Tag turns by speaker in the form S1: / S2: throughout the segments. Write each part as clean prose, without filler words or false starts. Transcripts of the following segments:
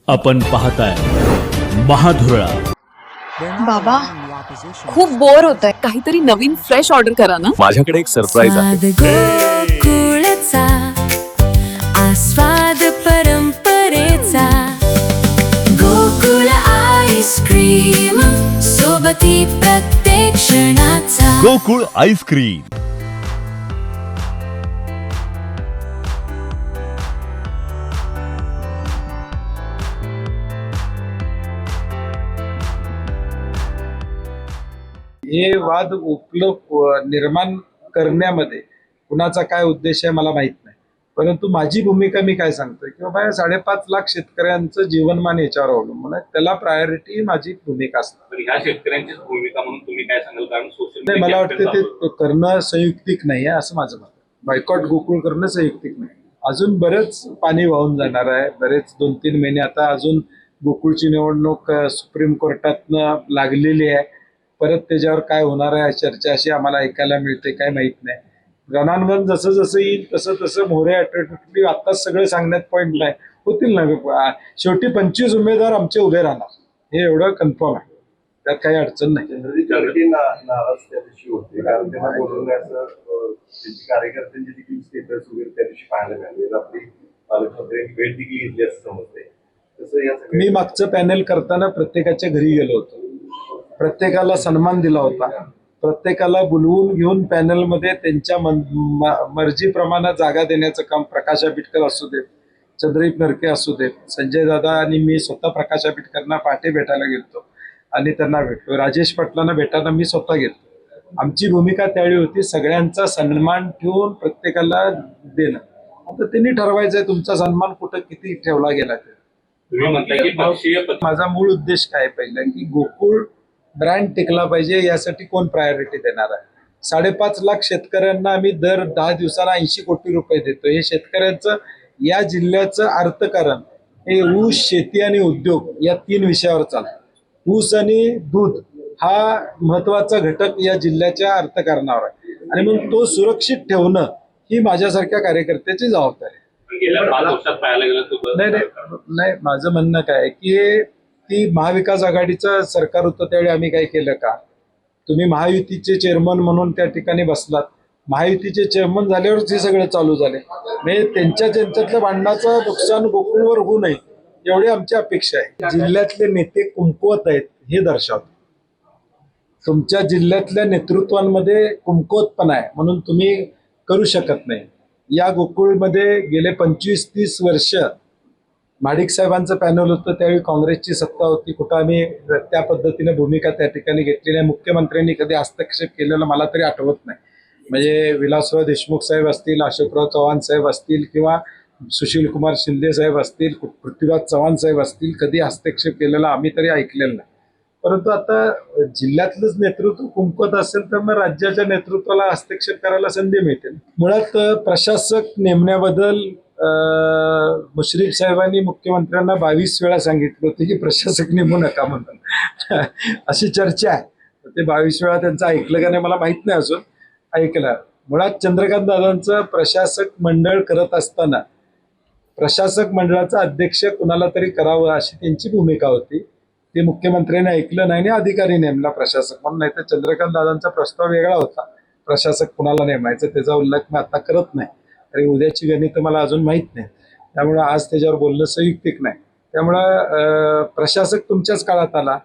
S1: आपण पाहताय महाधुरळा.
S2: बाबा खूप बोर होतंय, काहीतरी नवीन फ्रेश ऑर्डर करा ना.
S3: माझ्याकडे एक सरप्राईज आहे.
S4: गोकुळचा आस्वाद परंपरेचा गोकुळ आईस्क्रीम सोबती प्रत्येक क्षणाचा
S1: गोकुळ आईस्क्रीम.
S5: हे वाद निर्माण करण्यामध्ये कुणाचा काय उद्देश आहे मला माहित नाही, परंतु माझी भूमिका मी काय सांगतोय की बाबा 5.5 लाख शेतकऱ्यांचं जीवनमान याच्यावर अवलंबून आहे, त्याला प्रायोरिटी माझी भूमिका असणार.
S6: पण ह्या शेतकऱ्यांचीच भूमिका म्हणून तुम्ही काय सांगाल? कारण सोशल
S5: नाही, मला वाटतं ते करणं संयुक्तिक नाही आहे असं माझं मत आहे. बायकॉट गोकुळ करणं संयुक्तिक नाही. अजून बरेच पाणी वाहून जाणार आहे, बरेच 2-3 महिने. आता अजून गोकुळची निवडणूक सुप्रीम कोर्टातनं लागलेली आहे. परत त्याच्यावर काय होणार आहे चर्चा अशी आम्हाला ऐकायला मिळते, काय माहित नाही. रणांगण जसं जसं येईल तसं तसं मोरे अट्रॅक्टिव्ह आत्ताच सगळं सांगण्यात पॉईंट नाही, होतील ना. शेवटी 25 उमेदवार आमचे उभे राहणार, हे एवढं कन्फर्म आहे, त्यात काही अडचण नाही.
S7: नाराज त्या दिवशी होते कारण त्यांना बोलवण्याचं त्यांची कार्यकर्त्यांची देखील स्टेटस वगैरे त्या दिवशी पाहायला मिळाले. रात्री पालकमंत्र्यांनी भेट देखील घेतली असं समजते. तसं या
S5: मी मागचं पॅनल करताना प्रत्येकाच्या घरी गेलो होतो, प्रत्येकाला सन्मान दिला होता, प्रत्येकाला बोलवून घेऊन पॅनलमध्ये त्यांच्या मर्जीप्रमाणे जागा देण्याचं काम प्रकाश आंबेडकर असू देत, चंद्रदीप नरके असू देत, संजय दादा आणि मी स्वतः प्रकाश आंबेडकरांना पहाटे भेटायला गेलतो आणि त्यांना भेटलो. राजेश पाटलांना भेटायला मी स्वतः गेलो. आमची भूमिका त्यावेळी होती सगळ्यांचा सन्मान ठेवून प्रत्येकाला देणं. आता त्यांनी ठरवायचंय तुमचा सन्मान कुठं किती ठेवला गेला ते.
S6: तुम्ही म्हणता की पक्षीय
S5: माझा मूळ उद्देश काय पहिला की गोकुळ ब्रँड टिकला पाहिजे, यासाठी कोण प्रायोरिटी देणार आहे. 5.5 लाख शेतकऱ्यांना आम्ही दर 10 दिवसाला 80 कोटी रुपये देतो. हे शेतकऱ्यांचं या जिल्ह्याचं अर्थकारण हे ऊस, शेती आणि उद्योग या 3 विषयावर चालतं. ऊस आणि दूध हा महत्वाचा घटक या जिल्ह्याच्या अर्थकारणावर आहे आणि मग तो सुरक्षित ठेवणं ही माझ्यासारख्या कार्यकर्त्याची जबाबदारी आहे.
S6: गेल्या 5 वर्षात पाहायला गेलं
S5: नाही, माझं म्हणणं काय आहे की ती महाविकास आघाडीचं सरकार होतं त्यावेळी आम्ही काय केलं का? तुम्ही महायुतीचे चेअरमन म्हणून त्या ठिकाणी बसलात, महायुतीचे चेअरमन झाल्यावरच हे सगळं चालू झाले. म्हणजे त्यांच्यातल्या भांडणाचं नुकसान गोकुळवर होऊ नये एवढी आमची अपेक्षा आहे. जिल्ह्यातले नेते कुमकुवत आहेत हे दर्शवतं. तुमच्या जिल्ह्यातल्या नेतृत्वांमध्ये कुमकुवतपणा आहे म्हणून तुम्ही करू शकत नाही. या गोकुळमध्ये गेले 25-30 वर्ष माडिक साहेबांचं पॅनल होतं, त्यावेळी काँग्रेसची सत्ता होती. कुठं आम्ही त्या पद्धतीने भूमिका त्या ठिकाणी घेतली नाही. मुख्यमंत्र्यांनी कधी हस्तक्षेप केलेला मला तरी आठवत नाही. म्हणजे विलासराव देशमुख साहेब असतील, अशोकराव चव्हाण साहेब असतील किंवा सुशील कुमार शिंदे साहेब असतील, पृथ्वीराज चव्हाण साहेब असतील, कधी हस्तक्षेप केलेला आम्ही तरी ऐकलेलं नाही. परंतु आता जिल्ह्यातलंच नेतृत्व कुंकवत असेल तर मग राज्याच्या नेतृत्वाला हस्तक्षेप करायला संधी मिळते. मुळात प्रशासक नेमण्याबद्दल मुश्रीफ साहेबांनी मुख्यमंत्र्यांना 22 वेळा सांगितलं होतं की प्रशासक नेमू नका म्हणून अशी चर्चा आहे. ते 22 वेळा त्यांचं ऐकलं का नाही मला माहित नाही, अजून ऐकलं. मुळात चंद्रकांत दादांचं प्रशासक मंडळ करत असताना प्रशासक मंडळाचा अध्यक्ष कुणाला तरी करावं अशी त्यांची भूमिका होती. ते मुख्यमंत्र्यांनी ऐकलं नाही आणि अधिकारी नेमला प्रशासक म्हणून. नाही तर चंद्रकांत दादांचा प्रस्ताव वेगळा होता, प्रशासक कुणाला नेमायचं त्याचा उल्लेख मी आता करत नाही आणि उद्याची गणित मला अजून माहीत नाही, त्यामुळं आज त्याच्यावर बोलणं संयुक्तिक नाही. त्यामुळं प्रशासक तुमच्याच काळात आला,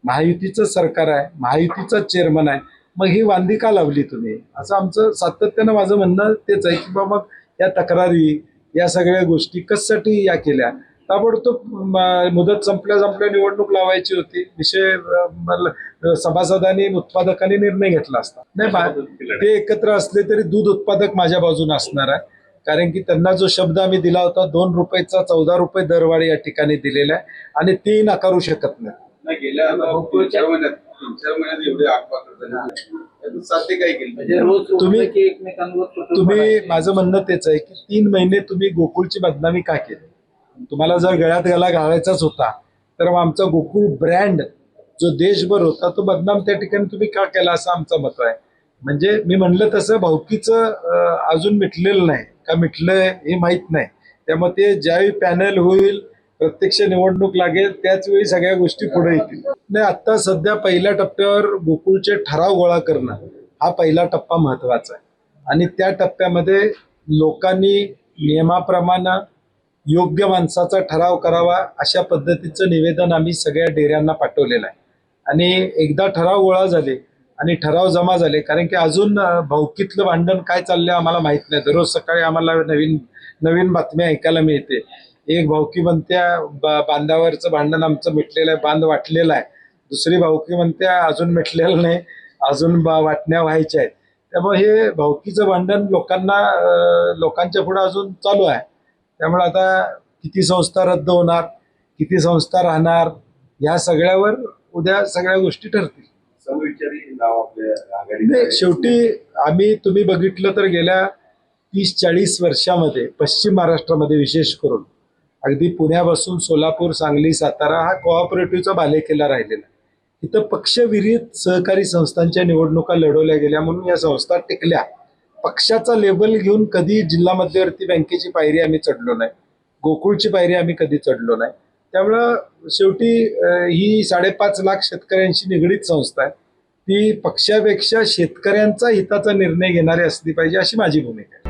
S5: महायुतीचं सरकार आहे, महायुतीचा चेअरमन आहे, मग ही वांदी का लावली तुम्ही असं आमचं सातत्यानं माझं म्हणणं तेच आहे की बाबा या तक्रारी या सगळ्या गोष्टी कशासाठी या केल्या. ताबडतोब मुदत संपल्या निवडणूक लावायची होती. विषय सभासदांनी उत्पादकांनी निर्णय घेतला असता. नाही, ते एकत्र असले तरी दूध उत्पादक माझ्या बाजूने असणार आहे, कारण की त्यांना जो शब्द आम्ही दिला होता 2 रुपयाचा 14 रुपये दरवाढ या ठिकाणी दिलेला आहे आणि तेही नाकारू शकत नाही.
S7: गेल्या 3-4 महिन्यात एवढे साध्य काय केलं
S5: तुम्ही माझं म्हणणं तेच आहे की 3 महिने तुम्ही गोकुळची बदनामी का केली? तुम्हाला जर गळ्यात गळा घालायचाच होता तर मग आमचा गोकुळ ब्रँड जो देशभर होता तो बदनाम त्या ठिकाणी तुम्ही का केला असं आमचं मत आहे. म्हणजे मी म्हणलं तसं भाऊकीचं अजून मिटलेलं नाही का, मिटलंय हे माहीत नाही. त्यामुळे ते ज्यावेळी पॅनल होईल प्रत्यक्ष निवडणूक लागेल त्याच वेळी सगळ्या गोष्टी पुढे येतील. नाही, आता सध्या पहिल्या टप्प्यावर गोकुळचे ठराव गोळा करणं हा पहिला टप्पा महत्वाचा आहे आणि त्या टप्प्यामध्ये लोकांनी नियमाप्रमाणे योग्य माणसाचा ठराव करावा अशा पद्धतीचं निवेदन आम्ही सगळ्या डेऱ्यांना पाठवलेलं आहे. आणि एकदा ठराव गोळा झाले आणि ठराव जमा झाले, कारण की अजून भावकीतलं भांडण काय चाललंय आम्हाला माहित नाही. दररोज सकाळी आम्हाला नवीन बातम्या ऐकायला मिळते. एक भावकी म्हणत्या बांधावरचं भांडण आमचं मिटलेलं आहे, बांध वाटलेला आहे. दुसरी भावकी म्हणत्या अजून मिटलेलं नाही, अजून वाटण्या व्हायच्या आहेत. त्यामुळे हे भावकीचं भांडण लोकांच्या पुढे अजून चालू आहे. त्यामुळे आता किती संस्था रद्द होणार, किती संस्था राहणार, या सगळ्यावर उद्या सगळ्या गोष्टी ठरतील.
S7: समविचारी नाव आपल्या
S5: नाही, शेवटी तुम्ही बघितलं तर गेल्या 30-40 वर्षामध्ये पश्चिम महाराष्ट्रामध्ये विशेष करून अगदी पुण्यापासून सोलापूर, सांगली, सातारा हा कोऑपरेटिव्हचा बालेकिल्ला राहिलेला. इथं पक्षविरहित सहकारी संस्थांच्या निवडणुका लढवल्या गेल्या म्हणून या संस्था टिकल्या. पक्षाचा लेबल घेऊन कधी जिल्हा मध्यवर्ती बँकेची पायरी आम्ही चढलो नाही, गोकुळची पायरी आम्ही कधी चढलो नाही. त्यामुळं शेवटी ही 5.5 लाख शेतकऱ्यांशी निगडीत संस्था आहे. ती पक्षापेक्षा शेतकऱ्यांचा हिताचा निर्णय घेणारी असली पाहिजे अशी माझी भूमिका आहे.